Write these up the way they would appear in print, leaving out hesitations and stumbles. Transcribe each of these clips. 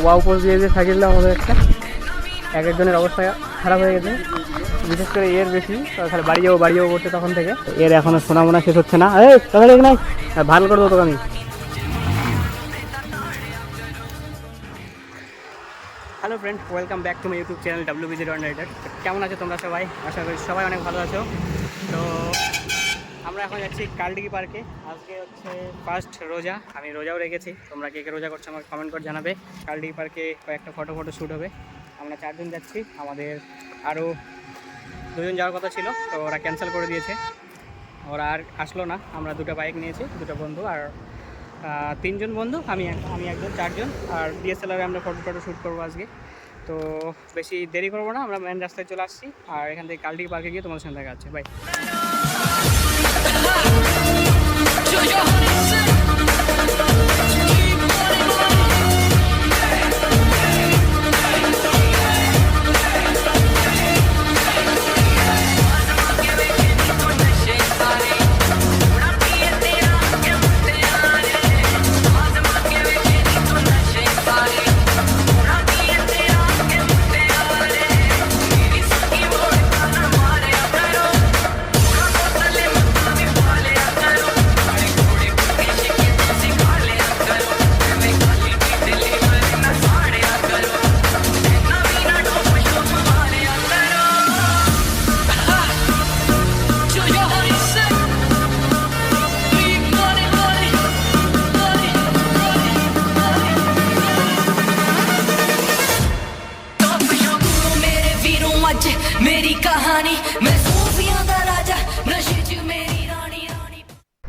Wow pose দিয়ে যে সাইকেলটা আমাদের একটা এক একজনের অবস্থা খারাপ হয়ে গেছে, বিশেষ করে এর বেশি তাহলে বাড়ি যাবো করছে তখন থেকে। এর এখনো শোনা শেষ হচ্ছে না, এই তাহলে নাই ভালো করে দেবো তোকে আমি। Hello friend, welcome back to my YouTube channel WBZ1 কেমন আছো তোমরা সবাই? আশা করি সবাই অনেক ভালো আছো। তো আমরা এখন যাচ্ছি কালডিগি পার্কে। আজকে হচ্ছে ফার্স্ট রোজা, আমি রোজাও রেখেছি। তোমরা কে কে রোজা করছো আমাকে কমেন্ট করে জানাবে। কালডিগি পার্কে কয়েকটা ফটো শ্যুট হবে। আমরা 4 জন যাচ্ছি, আমাদের আরও 2 জন যাওয়ার কথা ছিল, তো ওরা ক্যান্সেল করে দিয়েছে, ওরা আর আসলো না। আমরা 2টা বাইক নিয়েছি, 2টা বন্ধু আর 3 জন বন্ধু, আমি একজন, 4 জন। আর DSLR আমরা ফটো শ্যুট করবো আজকে। তো বেশি দেরি করবো না, আমরা মেন রাস্তায় চলে আসছি। আর এখান থেকে কালডিগি পার্কে গিয়ে তোমাদের সঙ্গে দেখা যাচ্ছে। বাই।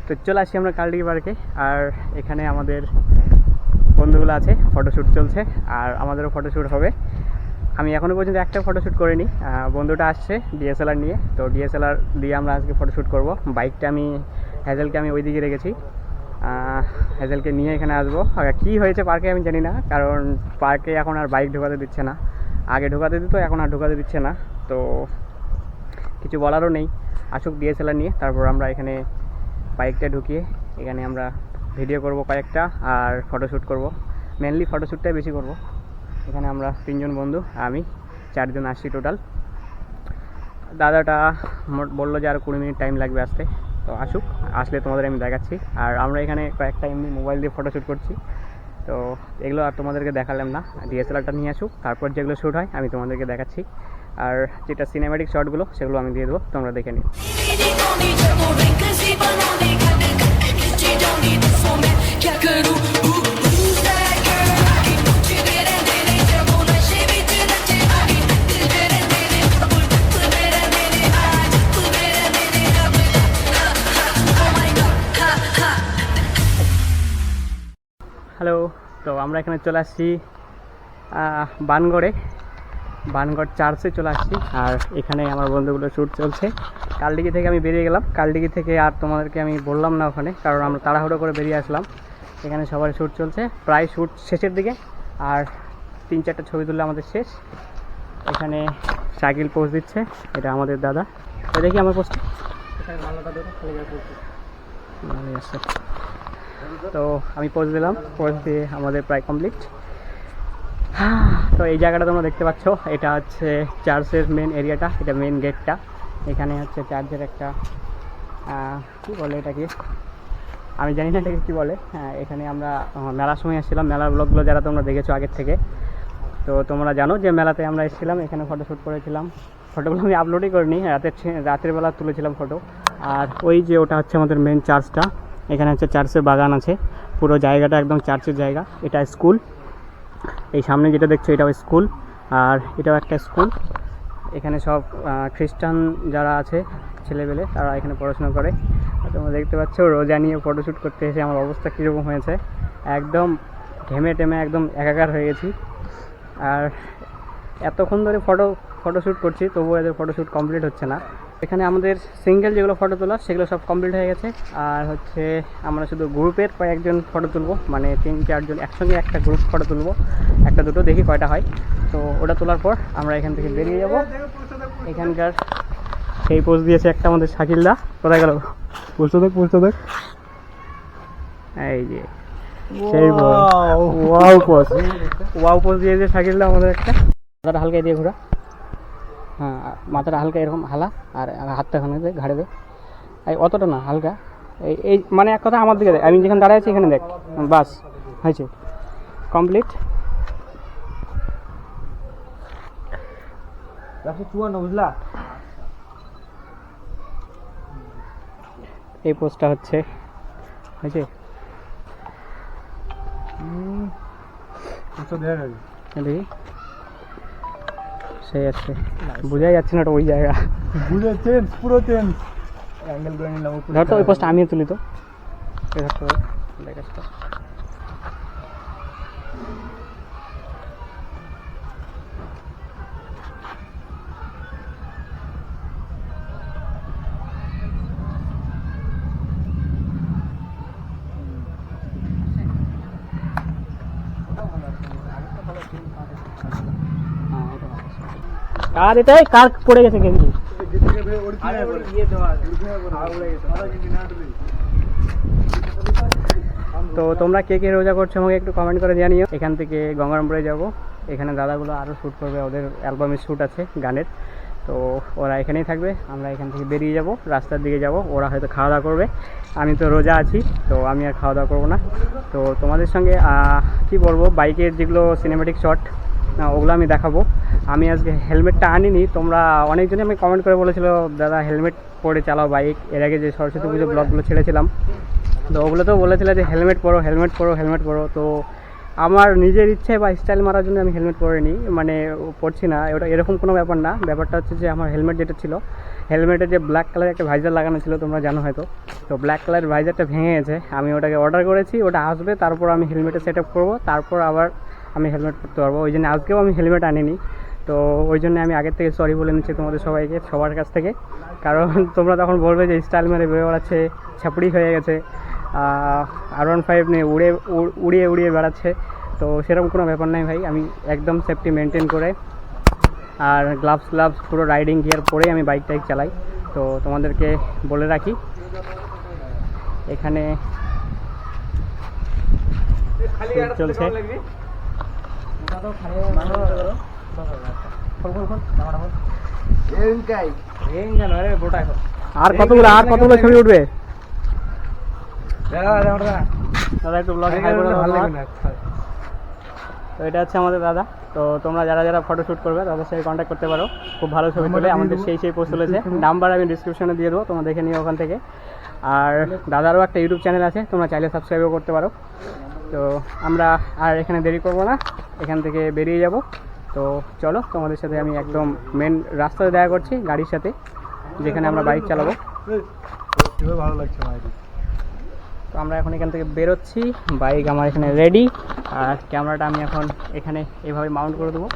তো চলে আসি আমরা কালডিগি পার্কে। আর এখানে আমাদের বন্ধুগুলো আছে, ফটোশ্যুট চলছে আর আমাদেরও ফটোশ্যুট হবে। আমি এখনও পর্যন্ত একটা ফটোশ্যুট করিনি, বন্ধুটা আসছে DSLR নিয়ে, তো DSLR দিয়ে আমরা আজকে ফটোশ্যুট করব। বাইকটা হ্যাজেলকে আমি ওই দিকে রেখেছি, হ্যাজেলকে নিয়ে এখানে আসবো। কী হয়েছে পার্কে আমি জানি না, কারণ পার্কে এখন আর বাইক ঢোকাতে দিচ্ছে না। আগে ঢোকাতে দিত, এখন আর ঢোকাতে দিচ্ছে না, তো কিছু বলারও নেই। আসুক DSLR নিয়ে, তারপর আমরা এখানে বাইকটা ঢুকিয়ে এখানে আমরা ভিডিও করব কয়েকটা আর ফটোশ্যুট করব। মেনলি ফটোশ্যুটটাই বেশি করব। এখানে আমরা 3 জন বন্ধু, আমি 4 জন আসছি টোটাল। দাদাটা বললো যে আরও 20 মিনিট টাইম লাগবে আসতে, তো আসুক, আসলে তোমাদের আমি দেখাচ্ছি। আর আমরা এখানে কয়েকটা এমনি মোবাইল দিয়ে ফটোশ্যুট করছি, তো এগুলো আর তোমাদেরকে দেখালাম না। DSLRটা নিয়ে আসুক, তারপর যেগুলো শ্যুট হয় আমি তোমাদেরকে দেখাচ্ছি। আর যেটা সিনেম্যাটিক শটগুলো সেগুলো আমি দিয়ে দেবো, তোমরা দেখে নিও। হ্যালো, তো আমরা এখানে চলে আসছি বানগড় চার্চে চলে আসছি। আর এখানে আমার বন্ধুগুলো শ্যুট চলছে। কালডিগি থেকে আমি বেরিয়ে গেলাম, কালডিগি থেকে আর তোমাদেরকে আমি বললাম না ওখানে, কারণ আমরা তাড়াহুড়ো করে বেরিয়ে আসলাম। এখানে সবার শ্যুট চলছে, প্রায় শ্যুট শেষের দিকে, আর 3-4টা ছবি তুললে আমাদের শেষ। এখানে সাইকেল পোজ দিচ্ছে, এটা আমাদের দাদা। দেখি আমার পোস্ট ভালোই আছে। তো আমি পোজ দিলাম, পোজ দিয়ে আমাদের প্রায় কমপ্লিট। তো এই জায়গাটা তোমরা দেখতে পাচ্ছ, এটা হচ্ছে চার্চের মেন এরিয়াটা, এটা মেন গেটটা। এখানে হচ্ছে চার্চের একটা কী বলে এটাকে, আমি জানি না এটাকে কী বলে। হ্যাঁ, এখানে আমরা মেলার সময় এসেছিলাম, মেলার ব্লগগুলো যারা তোমরা দেখেছো আগের থেকে, তো তোমরা জানো যে মেলাতে আমরা এসেছিলাম, এখানে ফটোশ্যুট করেছিলাম। ফটোগুলো আমি আপলোডই করিনি, রাতের বেলা তুলেছিলাম ফটো। আর ওই যে ওটা হচ্ছে আমাদের মেন চার্চটা, এখানে হচ্ছে চার্চের বাগান আছে, পুরো জায়গাটা একদম চার্চের জায়গা। এটা স্কুল, এই সামনে যেটা দেখছো এটাও স্কুল, আর এটাও একটা স্কুল। এখানে সব খ্রিস্টান যারা আছে ছেলেবেলে, তারা এখানে পড়াশোনা করে। তোমরা দেখতে পাচ্ছ রোজা নিয়ে ফটোশ্যুট করতে এসে আমার অবস্থা কীরকম হয়েছে, একদম ঘেমে টেমে একদম একাকার হয়ে গেছি। আর এতক্ষণ ধরে ফটোশ্যুট করছি, তবুও এদের ফটোশ্যুট কমপ্লিট হচ্ছে না। এখানে আমাদের সিঙ্গেল যেগুলো ফটো তোলা সেগুলো সব কমপ্লিট হয়ে গেছে। আর হচ্ছে আমরা শুধু গ্রুপের কয়েকজন ফটো তুলবো, মানে 3-4 জন একসঙ্গে একটা গ্রুপ ফটো তুলবো, একটা দুটো দেখি কয়টা হয়। তো ওটা তোলার পর আমরা এখান থেকে বেরিয়ে যাব। এখানকার সেই পোজ দিয়েছে একটা আমাদের শাকিলদা, কোথায় গেল? পৌঁছে দেখ এই যে সেই ওয়াও পোজ, ওয়াও পোজ দিয়েছে শাকিল আমাদের একটা। মাথাটা হালকা দিয়ে ঘোরা, হ্যাঁ মাথাটা হালকা এরকম হালা, আর হাতটা ওখানে দে, ঘাড়ে দে, এই অতটা না হালকা, এই এই মানে এক কথা আমার দিকে দেখ, আমি যেখানে দাঁড়ায় আছি এখানে দেখ, বাস হয়েছে কমপ্লিট। বুঝলা, এই পোস্টটা হচ্ছে হয়েছে। দেখি সেই আছে, বোঝাই যাচ্ছে না ওটা ওই জায়গা, বুঝে চেঞ্জ, পুরো চেঞ্জ অ্যাঙ্গেল করে নিলাম। ধর তো ওই পোস্টটা আমিও তুলি তো, ধরতে পারি দেখাস তো। কার এটা, কার পড়ে গেছে গেঞ্জি? তো তোমরা কে কে রোজা করছো আমাকে একটু কমেন্ট করে জানিও। এখান থেকে গঙ্গারামপুরে যাব, এখানে দাদাগুলো আরও শ্যুট করবে, ওদের অ্যালবামের শ্যুট আছে গানের, তো ওরা এখানেই থাকবে। আমরা এখান থেকে বেরিয়ে যাব, রাস্তার দিকে যাব, ওরা হয়তো খাওয়া দাওয়া করবে। আমি তো রোজা আছি, তো আমি আর খাওয়া দাওয়া করবো না। তো তোমাদের সঙ্গে কি বলবো, বাইকের যেগুলো সিনেমেটিক শট ওগুলো আমি দেখাবো। আমি আজকে হেলমেটটা আনিনি, তোমরা অনেকজনই আমি কমেন্ট করে বলেছিল দাদা হেলমেট পরে চালাও বাইক। এর আগে যে সরস্বতী পুজো ব্লগগুলো ছেড়েছিলাম, তো ওগুলোতেও বলেছিল যে হেলমেট পরো হেলমেট পরো হেলমেট পরো। তো আমার নিজের ইচ্ছে বা স্টাইল মারার জন্য আমি হেলমেট পরে নিই, মানে পরছি না, ওটা এরকম কোনো ব্যাপার না। ব্যাপারটা হচ্ছে যে আমার হেলমেট যেটা ছিল, হেলমেটে যে ব্ল্যাক কালারের একটা ভাইজার লাগানো ছিল তোমরা জানো হয়তো, তো ব্ল্যাক কালারের ভাইজারটা ভেঙে গেছে। আমি ওটাকে অর্ডার করেছি, ওটা আসবে, তারপর আমি হেলমেটে সেট আপ করবো, তারপর আবার আমি হেলমেট পরতে পারবো। ওই জন্য আজকেও আমি হেলমেট আনিনি। তো ওই জন্য আমি আগের থেকে সরি বলে নিচ্ছি তোমাদের সবাইকে, সবার কাছ থেকে, কারণ তোমরা তখন বলবে যে স্টাইল মেরে বেড়ে বেড়াচ্ছে, ছাপড়ি হয়ে গেছে, R15 নিয়ে উড়িয়ে উড়িয়ে বেড়াচ্ছে। তো সেরকম কোনো ব্যাপার নাই ভাই, আমি একদম সেফটি মেনটেন করে আর গ্লাভস পুরো রাইডিং গিয়ার পরেই আমি বাইক টাইক চালাই। তো তোমাদেরকে বলে রাখি, এখানে চলছে। আর কতগুলো ছবি উঠবে দাদা, একটু ব্লগে ভালো লাগবে না। তো এটা হচ্ছে আমাদের দাদা। তো তোমরা যারা যারা ফটোশ্যুট করবে তাদের সাথে কন্ট্যাক্ট করতে পারো, খুব ভালো ছবি তোলে, আমাদের সেই পোস্ট তুলেছে। নাম্বার আমি ডিসক্রিপশনে দিয়ে দেবো, তোমরা দেখে নিও ওখান থেকে। আর দাদারও একটা ইউটিউব চ্যানেল আছে, তোমরা চাইলে সাবস্ক্রাইবও করতে পারো। তো আমরা আর এখানে দেরি করবো না, এখান থেকে বেরিয়ে যাব। তো চলো তোমাদের সাথে আমি একদম মেন রাস্তাতে দেখা করছি, গাড়ির সাথে, যেখানে আমরা বাইক চালাবো। ভালো লাগছে। তো আমরা এখন এখান থেকে বেরোচ্ছি, বাইক আমার এখানে রেডি, আর ক্যামেরাটা আমি এখন এখানে এইভাবে মাউন্ট করে দেবো।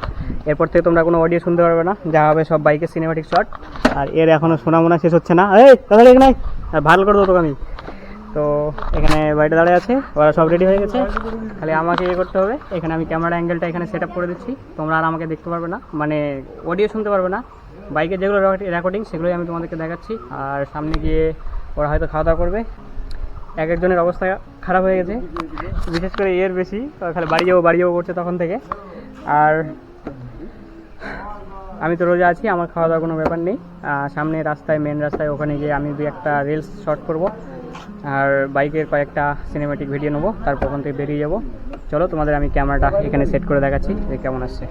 এরপর থেকে তোমরা কোনো অডিও শুনতে পারবে না, যা হবে সব বাইকের সিনেমেটিক শট। আর এর এখনও শোনা শেষ হচ্ছে না, এই তাহলে এখানে ভালো করে দেবো তোকে আমি। তো এখানে বাইকটা দাঁড়িয়ে আছে, ওরা সব রেডি হয়ে গেছে, খালি আমাকে ইয়ে করতে হবে। এখানে আমি ক্যামেরা অ্যাঙ্গেলটা এখানে সেট আপ করে দিচ্ছি, তোমরা আর আমাকে দেখতে পারবে না, মানে অডিও শুনতে পারবে না। বাইকের যেগুলো রেকর্ডিং সেগুলোই আমি তোমাদেরকে দেখাচ্ছি। আর সামনে গিয়ে ওরা হয়তো খাওয়া দাওয়া করবে। এক একজনের অবস্থা খারাপ হয়ে গেছে, বিশেষ করে এর বেশি, খালি বাড়ি যাবো করছে তখন থেকে। আর আমি তো রোজা আছি, আমার খাওয়া দাওয়ার কোনো ব্যাপার নেই। সামনে রাস্তায়, মেন রাস্তায়, ওখানে গিয়ে আমি একটা রিলস শট করব, আর বাইকের কয়েকটা সিনেমেটিক ভিডিও নেবো, তারপর ওখান থেকে বেরিয়ে যাবো। চলো তোমাদের আমি ক্যামেরাটা এখানে সেট করে দেখাচ্ছি যে কেমন আসছে।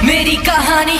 मेरी कहानी